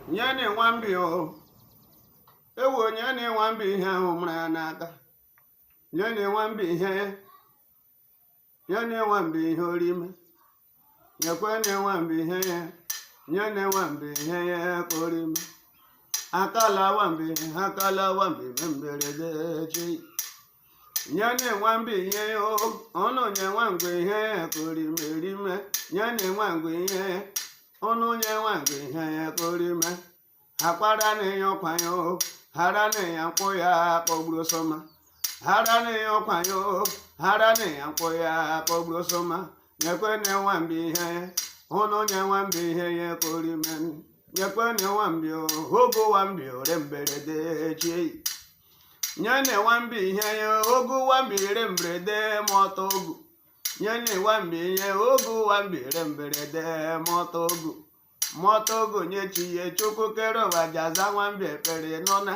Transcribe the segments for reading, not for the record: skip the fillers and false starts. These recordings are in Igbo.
Nyane nwambi o ewo nyane nwambi ihe ahụ mara ya n'aka. Nyane nwambi ihe nyane nwambi ihe orime nyekwane nwambi ihe ya nyane nwambi ihe ya ka orime akala nwambi memberede chi nyane nwambi ihe o ọnụ nye nwambi ihe ya ka orime rime nyane nwambi ihe ọnụ nye nwambi ihe ya ka orime akpara na ya ọkwanyo hara na ya mkpụ ya kpọgburu sọma hara na ya ọkwanyo hara na ya mkpụ ya kpọgburu sọma nyekwene nwambi ihe ọnụ nye nwambi ihe ya ka orime nyekwene nwambi ogo nwambi ore mberede chi nyene nwambi ihe ya ogo nwambi ire mberede mọta ogu nyene nwambi ihe ogo nwambi ire mberede mọta ogu moto nye chiye chukwu kere ụwa jaza nwambi ekpere nọna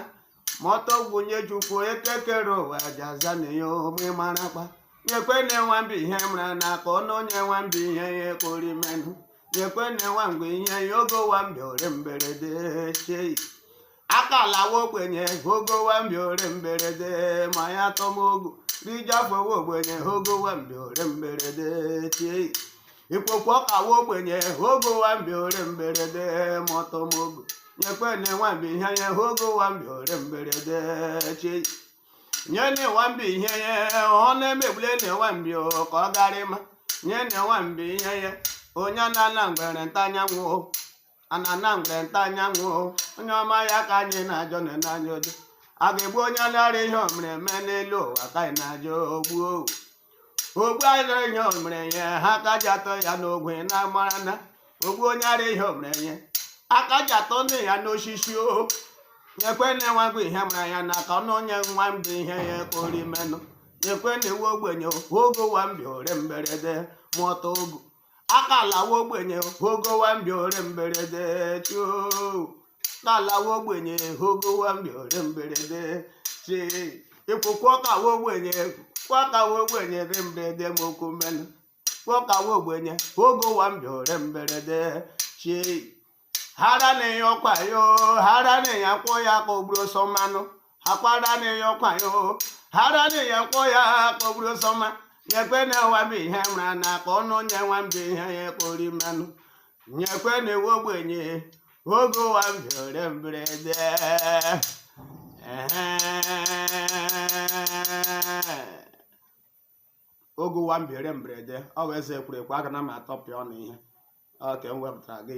moto nye chukwu eke kere ụwa jaza na ya ome marakpa nyekwene nwambi ihe mara n'aka ọnụ onye nwambi ihe ya ekorimenụ nyekwene nwambi ihe ya ogo nwambi ore mberede chei akalawa ogbenye ogo nwambi ore mberede ma ya tọmogu rijafowa ogbenye ogo nwambi ore mberede chei ikpokwu ọkawa ogbenye ogo nwambi ore mberede mọtọmogu nyekwene nwambi ihe ya ogo nwambi ore mberede chi nyene nwambi ihe ya ọ na-emegbule na nwambi ka ọ garịma nyene nwambi ihe ya onye anana ngwere ntanyanwụ anana ngwere ntanyanwụ onye ọma ya ka anyị na-ajọ na n'anya odo a ga-egbu onye lara ihe omere eme n'elu ụwa ka anyị na-ajọ ogbuo ogbu ara ihe omere nye ha aka ji atọ ya n'ogwe na-amara na ogbu onye ara ihe omere nye aka ji atọ ndị ya n'osisi o nyekwene nwambi ihe mara ya n'aka ọnụ onye nwambi ihe ya ka orimenụ nyekwene iwe ogbenye ogo nwambi ore mberede mụọta ogu akalawa ogbenye ogo nwambi ore mberede chio kalawa ogbenye ogo nwambi ore mberede chi ikwukwu ọkawa ogbenye kwakawa ogbenye dị mberede ma okwu menụ kwakawa ogbenye ogo nwambi ore mberede chi hara na ya ọkwa yo hara na ya mkpụ ya kpọgburu ọsọ mmanụ akwara na ya ọkwa yo hara na ya mkpụ ya kpọgburu ọsọ mma nyekwene nwambi ihe mara n'aka ọnụ onye nwambi ihe ya kporimenụ nyekwene iwe ogbenye ogo nwambi ore mberede ogo nwambi ore mberede ọ bụ eze ekwurekwu aga na m atọpịa ọnụ ihe ọ ka m wepụtara gị